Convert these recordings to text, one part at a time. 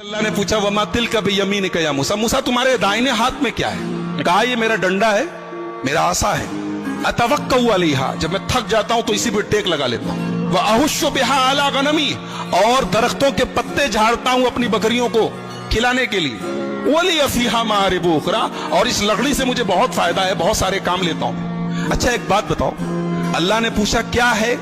अल्लाह ने पूछा वमा तिल का बेयमीन का या मूसा, मूसा तुम्हारे दाहिने हाथ में क्या है? कहा ये मेरा डंडा है, मेरा आसा है। अतवक्कउ अलैहा, जब मैं थक जाता हूं तो इसी पे टेक लगा लेता हूं। व अहुश्शु बिहा अला गनमी, और दरख्तों के पत्ते झाड़ता हूं अपनी बकरियों को खिलाने के लिए। वली फीहा मारिब उखरा, और इस लकड़ी से मुझे बहुत फायदा है, बहुत सारे काम लेता हूं। अच्छा एक बात बताओ, अल्लाह ने पूछा क्या है,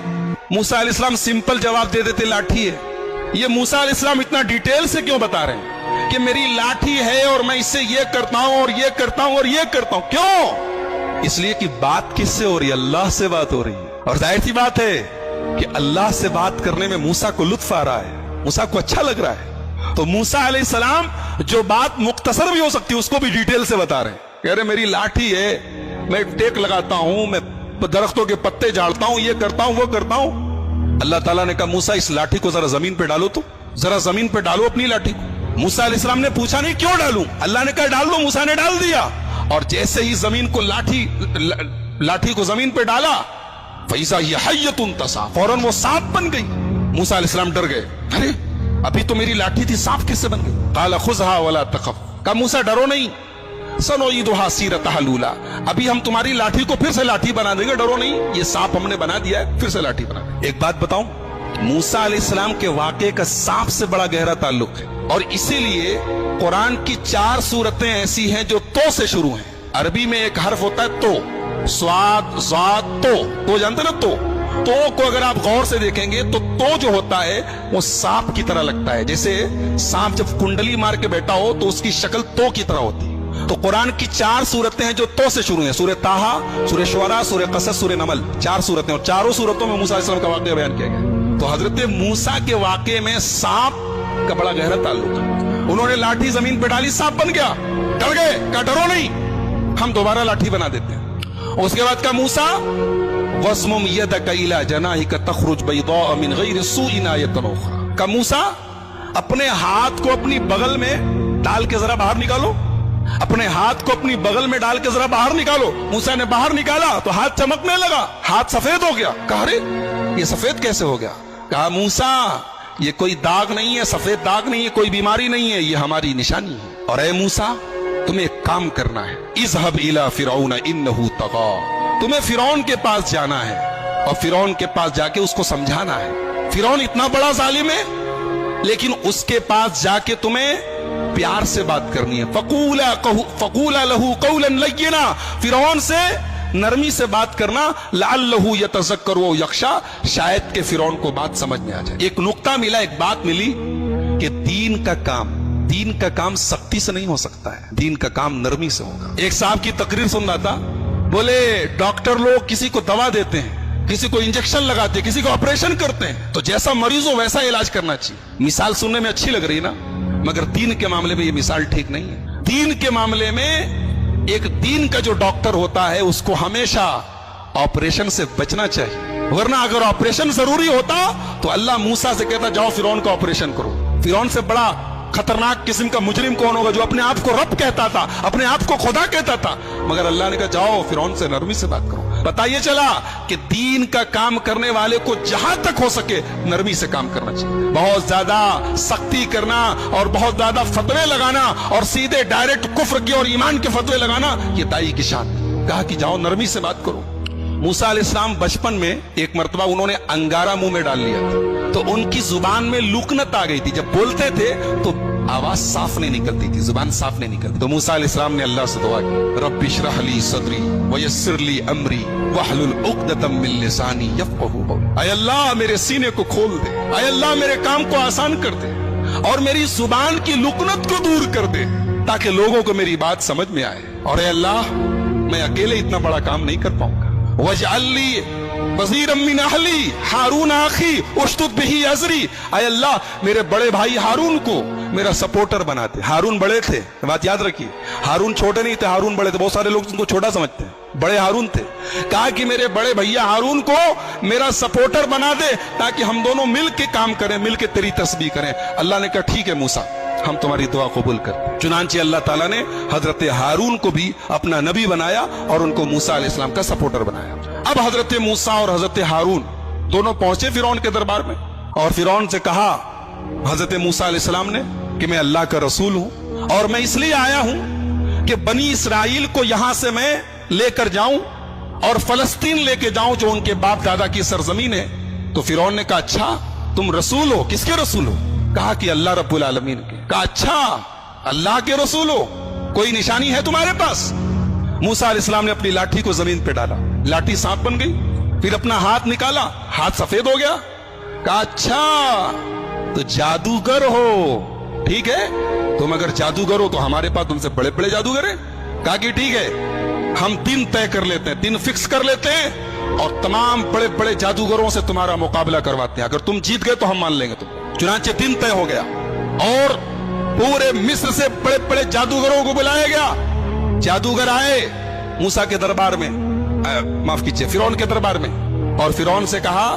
मूसा अलैहिस्सलाम सिंपल जवाब दे देते लाठी है। ये मूसा अलैहिस्सलाम इतना डिटेल से क्यों बता रहे हैं कि मेरी लाठी है और मैं इससे ये करता हूं और ये करता हूं और ये करता हूं? क्यों? इसलिए कि बात किससे हो रही है? अल्लाह से बात हो रही है। और जाहिर सी बात है कि अल्लाह से बात करने में मूसा को लुत्फ आ रहा है, मूसा को अच्छा लग रहा है। तो मूसा अलैहिस्सलाम जो बात मुख्तसर भी हो सकती है उसको भी डिटेल से बता रहे हैं। कह रहे मेरी लाठी है, मैं टेक लगाता हूं, मैं दरख्तों के पत्ते झाड़ता हूं, ये करता हूं वो करता हूं। अल्लाह ताला ने कहा मूसा इस लाठी को जरा जमीन पे डालो, तो जरा जमीन पे डालो अपनी लाठी को। मूसा अलैहिस्सलाम ने पूछा नहीं क्यों डालूं, अल्लाह ने कहा डाल दो, मूसा ने डाल दिया। और जैसे ही जमीन को लाठी को जमीन पे डाला, फैज़ा हिय हय्यतुन तसा, फौरन वो सांप बन गई। मूसा अलैहिस्सलाम डर गए, अरे अभी तो मेरी लाठी थी, सांप किससे बन गई? क़ाल खुज़हा वला तख़फ, कहा मूसा डरो नहीं, सनुईदुहा सीरतहा लूला, अभी हम तुम्हारी लाठी को फिर से लाठी बना देंगे, डरो नहीं, ये सांप हमने बना दिया है, फिर से लाठी बना देंगे। एक बात बताऊं, मूसा अलैहिस्सलाम के वाक़े का सांप से बड़ा गहरा ताल्लुक है, और इसीलिए कुरान की 4 सूरतें ऐसी हैं जो तो से शुरू हैं। अरबी में एक हर्फ होता है तो, स्वाद ज़ात तो जानते ना, तो को अगर आप गौर से देखेंगे तो जो होता है वो सांप की तरह लगता है। जैसे सांप जब कुंडली मार के बैठा हो तो उसकी शक्ल तो की तरह होती है। तो कुरान की 4 सूरतें हैं जो तो से शुरू हैं, सूरह ताहा, सूरह शुअरा, सूरह क़सस, सूरह नमल, 4 सूरतें, और चारों सूरतों में मूसा अलैहिस्सलाम का वाक़या बयान किया गया। तो हजरत मूसा के वाक़े में सांप का बड़ा गहरा ताल्लुक है। उन्होंने लाठी जमीन पे डाली, सांप बन गया, डर गए, कहा डरो नहीं, हम दोबारा लाठी बना देते हैं। उसके बाद का मूसा वस्मुम यदका इला जनाहिका तखरुज बैदा मिन गैरि सूइन आयतन उखरा, का मूसा अपने हाथ को अपनी बगल में डाल के जरा बाहर निकालो, अपने हाथ को अपनी बगल में डाल के जरा बाहर निकालो। मूसा ने बाहर निकाला तो हाथ चमकने लगा, हाथ सफेद हो गया। कहा अरे ये सफेद कैसे हो गया? कहा मूसा ये कोई दाग नहीं है, सफेद दाग नहीं है, कोई बीमारी नहीं है, ये हमारी निशानी है। और ऐ मूसा तुम्हें एक काम करना है, इज़हब इला फिरौन इन्नहु तग़ा, तुम्हें फिरौन के पास जाना है और फिरौन के पास जाके उसको समझाना है। फिरौन इतना बड़ा जालिम है, लेकिन उसके पास जाके तुम्हें प्यार से बात करनी है। फक़ूला लहू क़ौलन लय्यिना, फिरौन से नरमी से बात करना, लअल्लहु यतज़क्करु व यख़शा, शायद के फिरौन को बात समझ में आ जाए। एक नुक्ता मिला, एक बात मिली कि दीन का काम सख्ती से नहीं हो सकता है, दीन का काम नरमी से होगा। एक साहब की तकरीर सुन रहा था, बोले डॉक्टर लोग किसी को दवा देते हैं, किसी को इंजेक्शन लगाते हैं, किसी को ऑपरेशन करते हैं, तो जैसा मरीज हो वैसा इलाज करना चाहिए। मिसाल सुनने में अच्छी लग रही ना, मगर दीन के मामले में ये मिसाल ठीक नहीं है। दीन के मामले में एक दीन का जो डॉक्टर होता है उसको हमेशा ऑपरेशन से बचना चाहिए, वरना अगर ऑपरेशन जरूरी होता तो अल्लाह मूसा से कहता जाओ फिरौन का ऑपरेशन करो। फिरौन से बड़ा खतरनाक किस्म का मुजरिम कौन होगा जो अपने आप को रब कहता था, अपने आप को खुदा कहता था, मगर अल्लाह ने कहा जाओ फिरौन से नरमी से बात करो। पता ये चला कि दीन का काम करने वाले को जहां तक हो सके नरमी से काम करना चाहिए। बहुत ज्यादा सख्ती करना और बहुत ज्यादा फतवे लगाना और सीधे डायरेक्ट कुफ्र की और ईमान के फतवे लगाना, ये दाई की शान। कहा कि जाओ नरमी से बात करो। मूसा अलैहिस्सलाम बचपन में एक मर्तबा उन्होंने अंगारा मुंह में डाल लिया था, तो उनकी जुबान में लुकनत आ गई थी। जब बोलते थे तो आवाज साफ नहीं निकलती थी, जुबान साफ नहीं निकलती। तो मूसा अलैहिस्सलाम ने अल्लाह से दुआ की, रब्बि इश्रह ली सदरी वयस्सिर ली अमरी वहलुल उक़दतम मिन लिसानी यफ़क़हू क़ौली, ऐ अल्लाह मेरे सीने को खोल दे, ऐ अल्लाह मेरे काम को आसान कर दे और मेरी जुबान की लुकनत को दूर कर दे, ताकि लोगों को मेरी बात समझ में आए। और ऐ अल्लाह मैं अकेले इतना बड़ा काम नहीं कर पाऊंगा। वजअल्ली वज़ीरम मिन अहली हारून आखी उश्तुद बिही अज़री, ऐ अल्लाह मेरे बड़े भाई हारून को मेरा सपोर्टर बना दे। हारून बड़े थे, बात याद रखिए, हारून छोटे नहीं थे, हारून बड़े थे। बहुत सारे लोग उनको छोटा समझते हैं, बड़े हारून थे। कहा कि मेरे बड़े भैया हारून को मेरा सपोर्टर बना दे ताकि हम दोनों मिल के काम करें, मिल के तेरी तस्बीह करें। अल्लाह ने कहा ठीक है मूसा, हम तुम्हारी दुआ कबूल करते। चुनांचे अल्लाह ताला ने हजरत हारून को भी अपना नबी बनाया और उनको मूसा अलैहिस्सलाम का सपोर्टर बनाया। अब हजरत मूसा और हजरत हारून दोनों पहुंचे फिरौन के दरबार में और फिरौन से कहा, हजरत मूसा अलैहिस्सलाम ने कि मैं अल्लाह का रसूल हूं और मैं इसलिए आया हूं कि बनी इसराइल को यहां से मैं लेकर जाऊं और फलस्तीन लेके जाऊं जो उनके बाप दादा की सरजमीन है। तो फिरौन ने कहा, अच्छा तुम रसूल हो? किसके रसूल हो? कहा कि अल्लाह रब्बुल आलमीन के। कहा, अच्छा अल्लाह के रसूल हो, कोई निशानी है तुम्हारे पास? मूसा अलैहिस्सलाम ने अपनी लाठी को जमीन पे डाला, लाठी सांप बन गई। फिर अपना हाथ निकाला, हाथ सफेद हो गया। कहा, अच्छा तो जादूगर हो, ठीक है, तुम अगर जादूगर हो तो हमारे पास तुमसे बड़े बड़े जादूगर हैं। कहा कि ठीक है, हम दिन तय कर लेते हैं, दिन फिक्स कर लेते हैं और तमाम बड़े बड़े जादूगरों से तुम्हारा मुकाबला करवाते हैं, अगर तुम जीत गए तो हम मान लेंगे तुम। चुनांचे दिन तय हो गया और पूरे मिस्र से बड़े बड़े जादूगरों को बुलाया गया। जादूगर आए मूसा के दरबार में, माफ कीजिए फिरौन के दरबार में, और फिरौन से कहा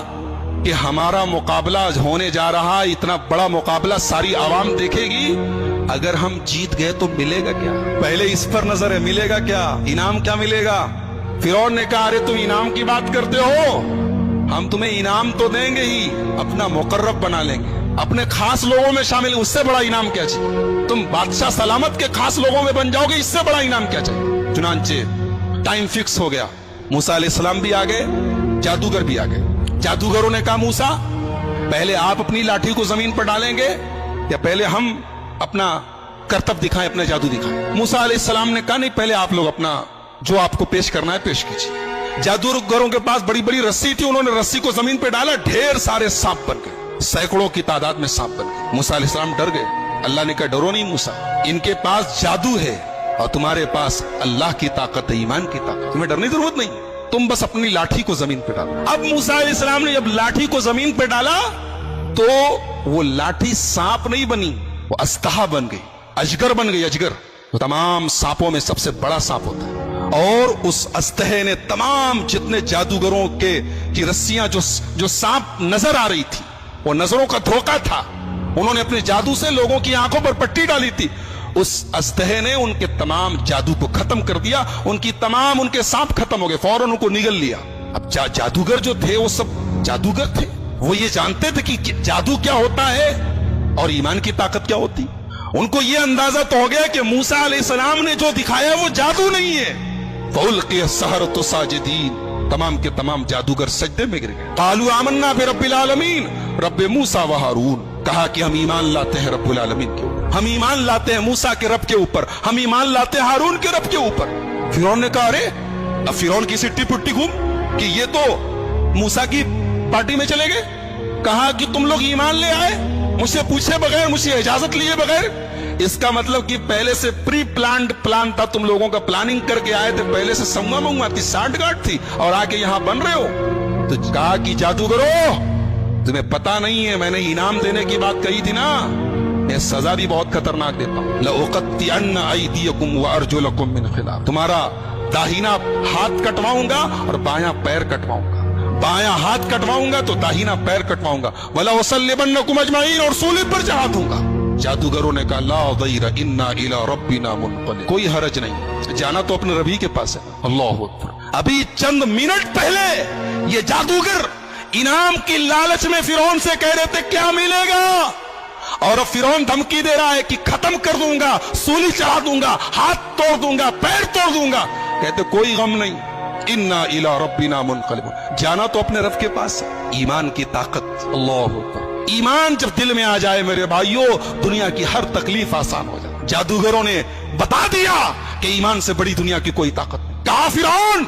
कि हमारा मुकाबला होने जा रहा, इतना बड़ा मुकाबला सारी आवाम देखेगी, अगर हम जीत गए तो मिलेगा क्या? पहले इस पर नजर है, मिलेगा क्या, इनाम क्या मिलेगा? फिरौन ने कहा, अरे तुम इनाम की बात करते हो, हम तुम्हें इनाम तो देंगे ही, अपना मुकर्रब बना लेंगे, अपने खास लोगों में शामिल, उससे बड़ा इनाम क्या चाहिए? तुम बादशाह सलामत के खास लोगों में बन जाओगे, इससे बड़ा इनाम क्या चाहिए? चुनांचे टाइम फिक्स हो गया, मूसा अलैहिस्सलाम भी आ गए, जादूगर भी आ गए। जादूगरों ने कहा, मूसा पहले आप अपनी लाठी को जमीन पर डालेंगे या पहले हम अपना करतब दिखाएं, अपना जादू दिखाएं? मूसा अलैहिस्सलाम ने कहा, नहीं पहले आप लोग अपना जो आपको पेश करना है पेश कीजिए। जादूगरों के पास बड़ी बड़ी रस्सी थी, उन्होंने रस्सी को जमीन पर डाला, ढेर सारे सांप बन गए, सैकड़ों की तादाद में सांप बन गए। मूसा अलैहिस्सलाम डर गए। अल्लाह ने कहा, डरो नहीं मूसा, इनके पास जादू है और तुम्हारे पास अल्लाह की ताकत है, ईमान की ताकत, तुम्हें डरने की जरूरत नहीं, तुम बस अपनी लाठी को जमीन पे डालो। अब मूसा अलैहिस्सलाम ने जब लाठी को जमीन पे डाला तो वो लाठी सांप नहीं बनी, वो अस्तहा बन गई, अजगर बन गई, अजगर। तो तमाम सांपों में सबसे बड़ा सांप होता है, और उस अस्तहे ने तमाम जितने जादूगरों की रस्सियां जो सांप नजर आ रही थी, वो नजरों का धोखा था, उन्होंने अपने जादू से लोगों की आंखों पर पट्टी डाली थी, उस अस्तहे ने उनके तमाम जादू को खत्म कर दिया, उनके सांप खत्म हो गए, फौरन उनको निगल लिया। अब जादूगर जो थे वो सब जादूगर थे, वो ये जानते थे कि जादू क्या होता है और ईमान की ताकत क्या होती। उनको ये अंदाजा तो हो गया कि मूसा अलैहिस्सलाम ने जो दिखाया वो जादू नहीं है। फउल्क़िय सहरतु साजिदीन, तमाम के तमाम जादूगर सजदे में गिर गए। क़ालू आमन्ना बिरब्बिल आलमीन, रब्बे मूसा व हारून, कहा कि हम ईमान लाते हैं रब्बुल आलमीन के ऊपर, हम ईमान लाते हैं मूसा के रब के ऊपर, हम ईमान लाते हैं हारून के रब के ऊपर। फिरौन ने कहा, अरे अब फिरौन की सिट्टी पुट्टी घूम कि ये तो मूसा की पार्टी में चले गए। कहा कि तुम लोग ईमान ले आए मुझसे पूछे बगैर, मुझसे इजाजत लिए बगैर, इसका मतलब कि पहले से प्री प्लान्ड प्लान था, तुम लोगों का प्लानिंग करके आए थे, पहले से समुआ मुआ थी, साठगांठ थी, और आके यहां बन रहे हो। तो कहा कि जादूगरो तुम्हें पता नहीं है, मैंने इनाम देने की बात कही थी ना, मैं सजा भी बहुत खतरनाक देता हूं। लउक़त्तिअन्न अयदियकुम व अर्जुलकुम मिन खिलाफ, तुम्हारा दाहिना हाथ कटवाऊंगा और बायां पैर कटवाऊंगा, बायां हाथ कटवाऊंगा तो दाहिना पैर कटवाऊंगा, वला उसल्लिबन्नकुम अजमईन, और सूली पर चढ़ा दूंगा। जादूगरों ने कहा, ला दैर इन्ना इला रब्बिना मुनक़लिब, कोई हरज नहीं, जाना तो अपने रबी के पास है। अल्लाहु अकबर। अभी चंद मिनट पहले ये जादूगर इनाम की लालच में फिरौन से कह रहे थे क्या मिलेगा, और अब फिरौन धमकी दे रहा है कि खत्म कर दूंगा, सूली चढ़ा दूंगा, हाथ तोड़ दूंगा, पैर तोड़ दूंगा। कहते कोई गम नहीं, इन्ना इला रब्बिना मुनक़लिब, जाना तो अपने रब के पास है। ईमान की ताकत, अल्लाह अकबर। ईमान जब दिल में आ जाए मेरे भाइयों, दुनिया की हर तकलीफ आसान हो जाए। जादूगरों ने बता दिया कि ईमान से बड़ी दुनिया की कोई ताकत नहीं। कहा फिरौन